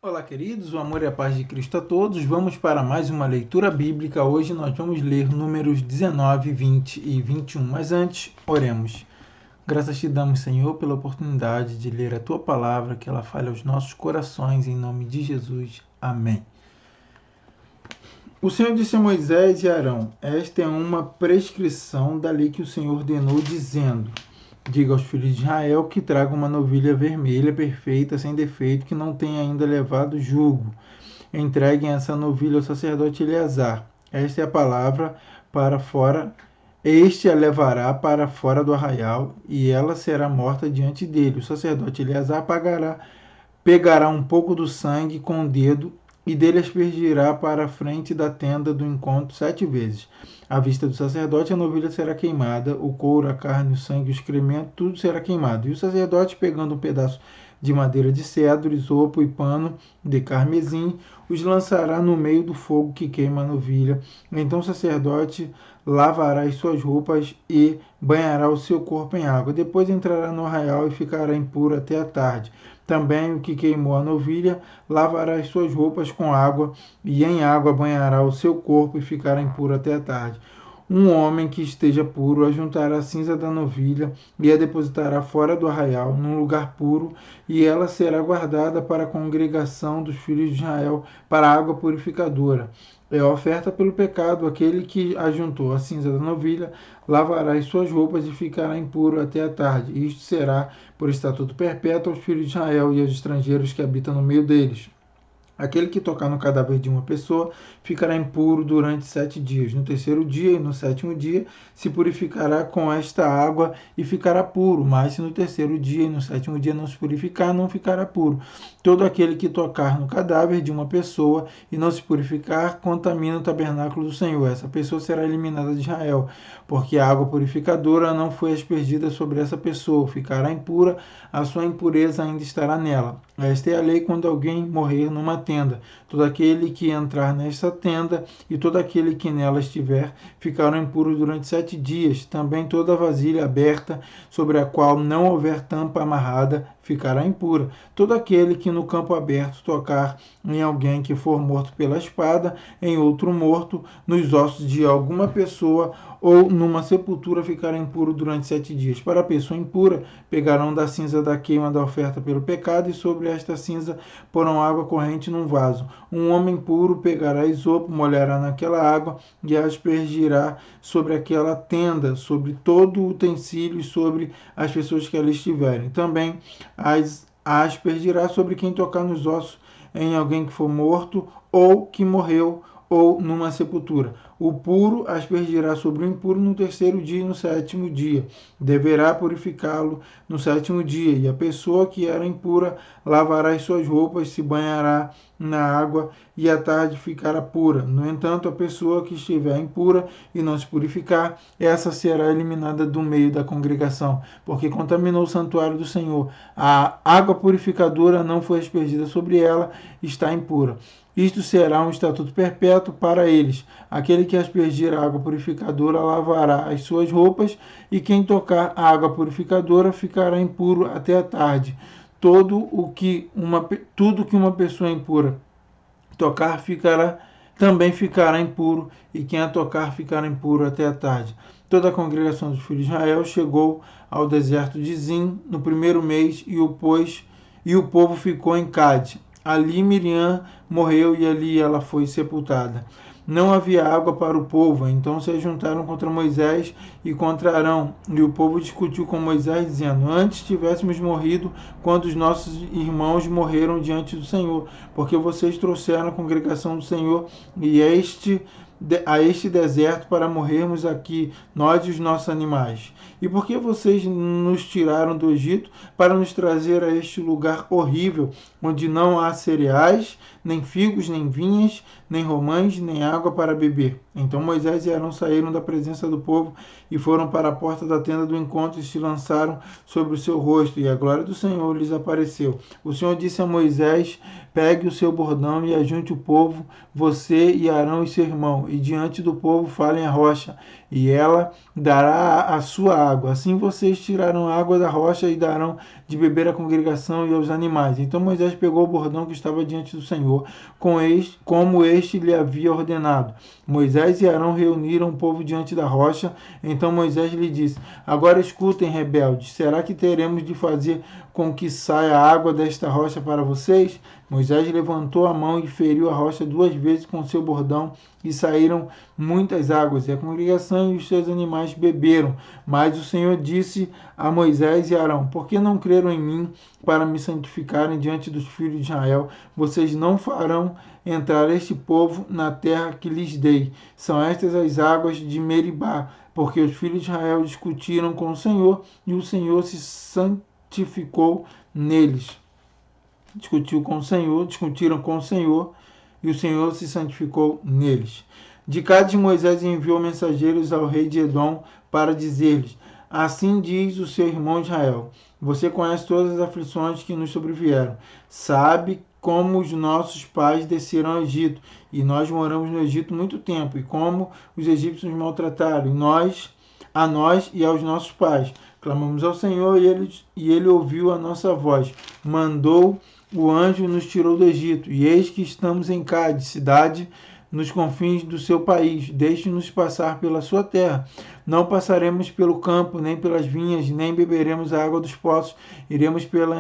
Olá, queridos, o amor e a paz de Cristo a todos. Vamos para mais uma leitura bíblica. Hoje nós vamos ler Números 19, 20 e 21. Mas antes, oremos. Graças te damos, Senhor, pela oportunidade de ler a tua palavra, que ela fale aos nossos corações, em nome de Jesus. Amém. O Senhor disse a Moisés e Arão: esta é uma prescrição da lei que o Senhor ordenou, dizendo: diga aos filhos de Israel que tragam uma novilha vermelha, perfeita, sem defeito, que não tenha ainda levado jugo. Entreguem essa novilha ao sacerdote Eleazar. Esta é a palavra para fora. Este a levará para fora do arraial, e ela será morta diante dele. O sacerdote Eleazar pegará um pouco do sangue com o dedo e dele aspergirá para a frente da tenda do encontro 7 vezes. À vista do sacerdote, a novilha será queimada, o couro, a carne, o sangue, o excremento, tudo será queimado. E o sacerdote, pegando um pedaço de madeira de cedro, isopo e pano de carmesim, os lançará no meio do fogo que queima a novilha. Então o sacerdote lavará as suas roupas e banhará o seu corpo em água. Depois entrará no arraial e ficará impuro até a tarde. Também o que queimou a novilha lavará as suas roupas com água, e em água banhará o seu corpo e ficará impuro até a tarde. Um homem que esteja puro ajuntará a cinza da novilha e a depositará fora do arraial, num lugar puro, e ela será guardada para a congregação dos filhos de Israel, para a água purificadora. É a oferta pelo pecado. Aquele que ajuntou a cinza da novilha lavará as suas roupas e ficará impuro até a tarde. Isto será por estatuto perpétuo aos filhos de Israel e aos estrangeiros que habitam no meio deles. Aquele que tocar no cadáver de uma pessoa ficará impuro durante 7 dias. No terceiro dia e no sétimo dia se purificará com esta água e ficará puro. Mas se no terceiro dia e no sétimo dia não se purificar, não ficará puro. Todo aquele que tocar no cadáver de uma pessoa e não se purificar, contamina o tabernáculo do Senhor. Essa pessoa será eliminada de Israel, porque a água purificadora não foi aspergida sobre essa pessoa. Ficará impura, a sua impureza ainda estará nela. Esta é a lei quando alguém morrer numa tenda. Todo aquele que entrar nesta tenda e todo aquele que nela estiver ficarão impuros durante 7 dias. Também toda vasilha aberta sobre a qual não houver tampa amarrada ficará impura. Todo aquele que no campo aberto tocar em alguém que for morto pela espada, em outro morto, nos ossos de alguma pessoa ou numa sepultura ficará impuro durante 7 dias. Para a pessoa impura, pegarão da cinza da queima da oferta pelo pecado e sobre esta cinza porão água corrente num vaso. Um homem puro pegará isopo, molhará naquela água e a aspergirá sobre aquela tenda, sobre todo o utensílio e sobre as pessoas que ali estiverem. Também a aspergirá sobre quem tocar nos ossos em alguém que for morto ou que morreu ou numa sepultura. O puro aspergirá sobre o impuro no terceiro dia e no sétimo dia. Deverá purificá-lo no sétimo dia. E a pessoa que era impura lavará as suas roupas, se banhará na água e à tarde ficará pura. No entanto, a pessoa que estiver impura e não se purificar, essa será eliminada do meio da congregação, porque contaminou o santuário do Senhor. A água purificadora não foi aspergida sobre ela, está impura. Isto será um estatuto perpétuo para eles. Aquele que aspergir a água purificadora lavará as suas roupas, e quem tocar a água purificadora ficará impuro até a tarde. Tudo que uma pessoa impura tocar também ficará impuro, e quem a tocar ficará impuro até a tarde. Toda a congregação dos filhos de Israel chegou ao deserto de Zim no primeiro mês, e o povo ficou em Cádiz. Ali Miriam morreu e ali ela foi sepultada. Não havia água para o povo, então se juntaram contra Moisés e contra Arão. E o povo discutiu com Moisés, dizendo: antes tivéssemos morrido quando os nossos irmãos morreram diante do Senhor, porque vocês trouxeram a congregação do Senhor e a este deserto para morrermos aqui, nós e os nossos animais. E por que vocês nos tiraram do Egito para nos trazer a este lugar horrível, onde não há cereais, nem figos, nem vinhas, nem romães, nem água para beber? Então Moisés e Arão saíram da presença do povo e foram para a porta da tenda do encontro e se lançaram sobre o seu rosto, e a glória do Senhor lhes apareceu. O Senhor disse a Moisés: pegue o seu bordão e ajunte o povo, você e Arão e seu irmão. e diante do povo falem a rocha, e ela dará a sua água. Assim vocês tirarão a água da rocha e darão de beber à congregação e aos animais. Então Moisés pegou o bordão que estava diante do Senhor, como este lhe havia ordenado. Moisés e Arão reuniram o povo diante da rocha. Então Moisés lhe disse: agora escutem, rebeldes, será que teremos de fazer com que saia água desta rocha para vocês? Moisés levantou a mão e feriu a rocha 2 vezes com seu bordão, e saíram muitas águas, e a congregação e os seus animais beberam. Mas o Senhor disse a Moisés e Arão: por que não creram em mim para me santificarem diante dos filhos de Israel? Vocês não farão entrar este povo na terra que lhes dei. São estas as águas de Meribá, porque os filhos de Israel discutiram com o Senhor, e o Senhor se santificou neles. Discutiram com o Senhor, e o Senhor se santificou neles. De Cádiz, Moisés enviou mensageiros ao rei de Edom para dizer-lhes: assim diz o seu irmão Israel: você conhece todas as aflições que nos sobrevieram. Sabe como os nossos pais desceram ao Egito, e nós moramos no Egito muito tempo, e como os egípcios nos maltrataram, a nós e aos nossos pais. Clamamos ao Senhor, e ele ouviu a nossa voz. Mandou o anjo e nos tirou do Egito. E eis que estamos em Cádiz, cidade nos confins do seu país. Deixe-nos passar pela sua terra. Não passaremos pelo campo, nem pelas vinhas, nem beberemos a água dos poços. Iremos pela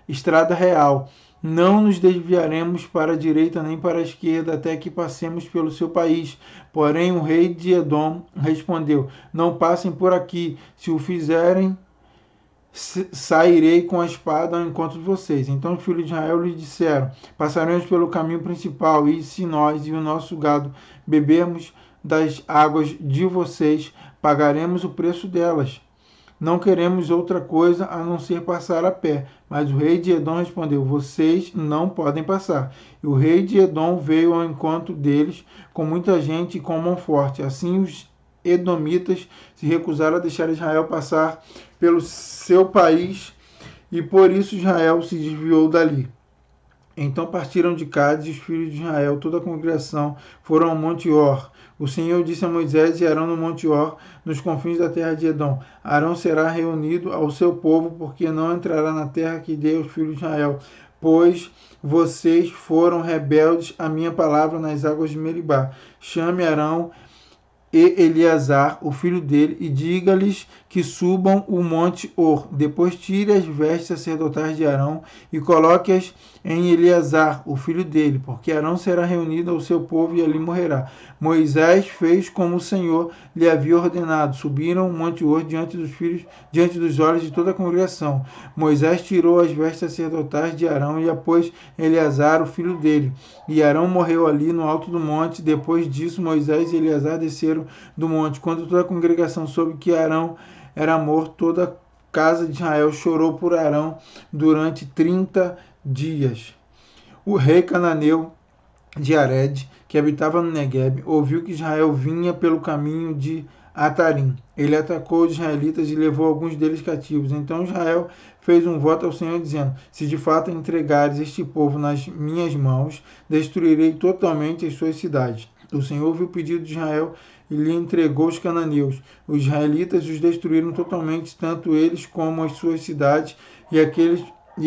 estrada real. Não nos desviaremos para a direita nem para a esquerda, até que passemos pelo seu país. Porém o rei de Edom respondeu: não passem por aqui. Se o fizerem, sairei com a espada ao encontro de vocês. Então os filhos de Israel lhe disseram: passaremos pelo caminho principal, e se nós e o nosso gado bebermos das águas de vocês, pagaremos o preço delas. Não queremos outra coisa a não ser passar a pé. Mas o rei de Edom respondeu: vocês não podem passar. E o rei de Edom veio ao encontro deles com muita gente e com mão forte. Assim os edomitas se recusaram a deixar Israel passar pelo seu país, e por isso Israel se desviou dali. Então partiram de Cádiz os filhos de Israel, toda a congregação, foram ao Monte Or. O Senhor disse a Moisés e Arão no Monte Or, nos confins da terra de Edom: Arão será reunido ao seu povo, porque não entrará na terra que dei aos filhos de Israel, pois vocês foram rebeldes à minha palavra nas águas de Meribá. Chame Arão e Eleazar, o filho dele, e diga-lhes que subam o monte Or. Depois tire as vestes sacerdotais de Arão e coloque-as em Eleazar, o filho dele, porque Arão será reunido ao seu povo e ali morrerá. Moisés fez como o Senhor lhe havia ordenado. Subiram o monte Or diante dos olhos de toda a congregação. Moisés tirou as vestes sacerdotais de Arão e a pôs em Eleazar, o filho dele. E Arão morreu ali no alto do monte. Depois disso, Moisés e Eleazar desceram do monte. Quando toda a congregação soube que Arão era morto, toda a casa de Israel chorou por Arão durante 30 dias. O rei cananeu de Ared, que habitava no Negueb, ouviu que Israel vinha pelo caminho de Atarim. Ele atacou os israelitas e levou alguns deles cativos. Então Israel fez um voto ao Senhor, dizendo: se de fato entregares este povo nas minhas mãos, destruirei totalmente as suas cidades. O Senhor ouviu o pedido de Israel e lhe entregou os cananeus. Os israelitas os destruíram totalmente, tanto eles como as suas cidades, e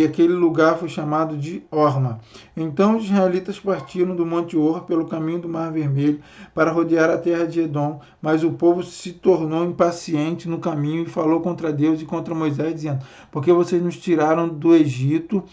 aquele lugar foi chamado de Horma. Então os israelitas partiram do Monte Or pelo caminho do Mar Vermelho para rodear a terra de Edom, mas o povo se tornou impaciente no caminho e falou contra Deus e contra Moisés, dizendo: porque vocês nos tiraram do Egito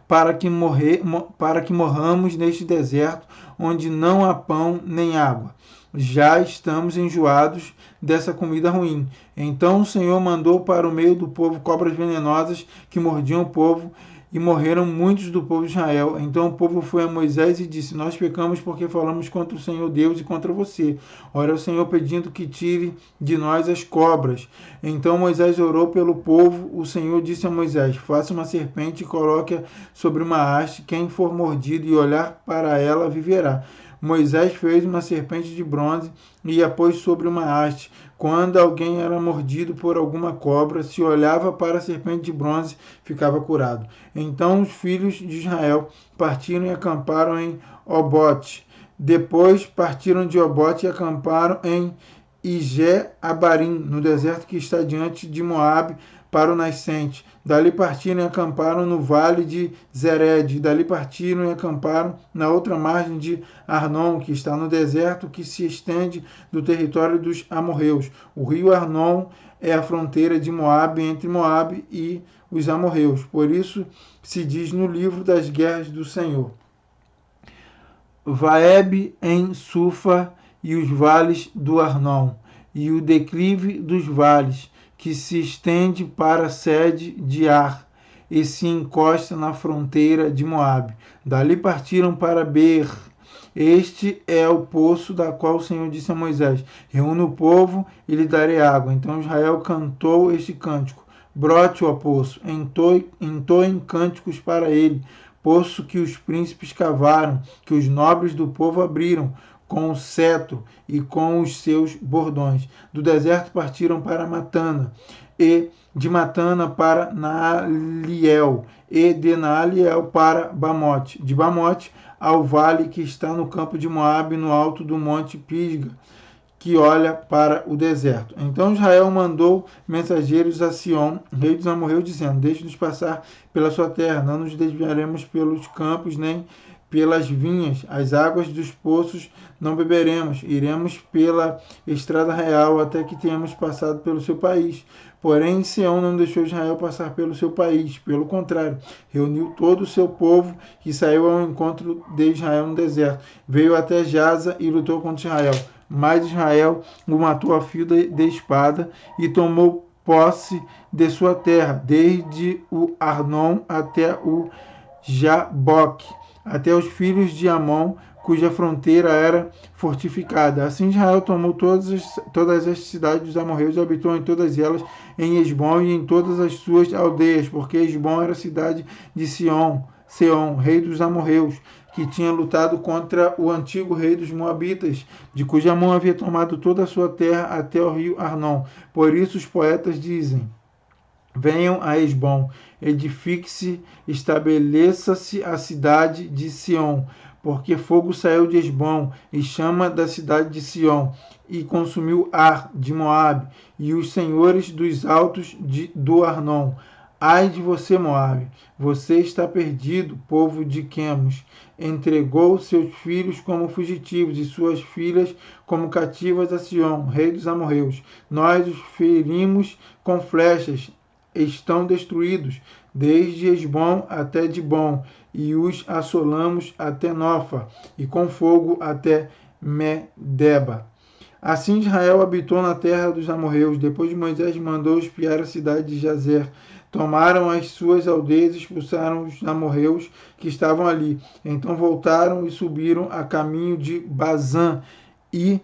para que morramos neste deserto, onde não há pão nem água. Já estamos enjoados dessa comida ruim. Então o Senhor mandou para o meio do povo cobras venenosas que mordiam o povo, e morreram muitos do povo de Israel. Então o povo foi a Moisés e disse: nós pecamos porque falamos contra o Senhor Deus e contra você. Ora o Senhor pedindo que tire de nós as cobras. Então Moisés orou pelo povo. O Senhor disse a Moisés: faça uma serpente e coloque-a sobre uma haste. Quem for mordido e olhar para ela viverá. Moisés fez uma serpente de bronze e a pôs sobre uma haste. Quando alguém era mordido por alguma cobra, se olhava para a serpente de bronze, ficava curado. Então os filhos de Israel partiram e acamparam em Obote, Depois partiram de Obote e acamparam em Ije-Abarim, no deserto que está diante de Moabe, para o nascente. Dali partiram e acamparam no vale de Zered. Dali partiram e acamparam na outra margem de Arnon, que está no deserto que se estende do território dos amorreus. O rio Arnon é a fronteira de Moabe, entre Moabe e os amorreus. Por isso se diz no livro das guerras do Senhor: Vaeb em Sufa e os vales do Arnon, e o declive dos vales, que se estende para a sede de Ar, e se encosta na fronteira de Moabe. Dali partiram para Beer. Este é o poço da qual o Senhor disse a Moisés: reúna o povo e lhe darei água. Então Israel cantou este cântico: brote, ó poço, entoem cânticos para ele, poço que os príncipes cavaram, que os nobres do povo abriram com o cetro e com os seus bordões. Do deserto partiram para Matana, e de Matana para Naaliel, e de Naaliel para Bamote. De Bamote ao vale que está no campo de Moabe, no alto do monte Pisga, que olha para o deserto. Então Israel mandou mensageiros a Sion, rei dos amorreus, dizendo: deixe-nos passar pela sua terra, não nos desviaremos pelos campos, nem pelas vinhas, as águas dos poços não beberemos, iremos pela estrada real até que tenhamos passado pelo seu país. Porém, Sião não deixou Israel passar pelo seu país, pelo contrário, reuniu todo o seu povo que saiu ao encontro de Israel no deserto, veio até Jaza e lutou contra Israel. Mas Israel o matou a fio de espada e tomou posse de sua terra, desde o Arnon até o Jaboque, até os filhos de Amon, cuja fronteira era fortificada. Assim Israel tomou todas as cidades dos amorreus e habitou em todas elas, em Esbom e em todas as suas aldeias, porque Esbom era a cidade de Seom, rei dos amorreus, que tinha lutado contra o antigo rei dos moabitas, de cuja mão havia tomado toda a sua terra até o rio Arnon. Por isso os poetas dizem: venham a Esbom, edifique-se, estabeleça-se a cidade de Sion, porque fogo saiu de Esbom e chama da cidade de Sion, e consumiu Ar de Moabe e os senhores dos altos do Arnon. Ai de você, Moabe, você está perdido, povo de Quemos. Entregou seus filhos como fugitivos e suas filhas como cativas a Sion, rei dos amorreus. Nós os ferimos com flechas, estão destruídos, desde Esbom até Dibom, e os assolamos até Nofa, e com fogo até Medeba. Assim Israel habitou na terra dos amorreus. Depois Moisés mandou espiar a cidade de Jazer. Tomaram as suas aldeias e expulsaram os amorreus que estavam ali. Então voltaram e subiram a caminho de Bazã, e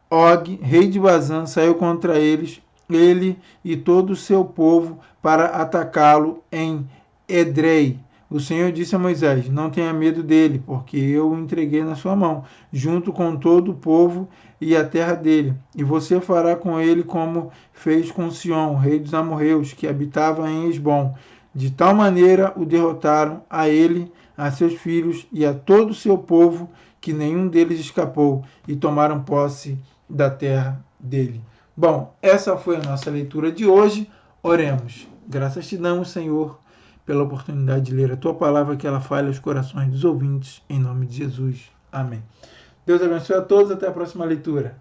Og, rei de Bazã, saiu contra eles, ele e todo o seu povo, para atacá-lo em Edrei. O Senhor disse a Moisés: não tenha medo dele, porque eu o entreguei na sua mão, junto com todo o povo e a terra dele. E você fará com ele como fez com Sion, rei dos amorreus, que habitava em Esbom. De tal maneira o derrotaram, a ele, a seus filhos e a todo o seu povo, que nenhum deles escapou, e tomaram posse da terra dele. Bom, essa foi a nossa leitura de hoje. Oremos. Graças te damos, Senhor, pela oportunidade de ler a tua palavra, que ela fale aos corações dos ouvintes, em nome de Jesus. Amém. Deus abençoe a todos, até a próxima leitura.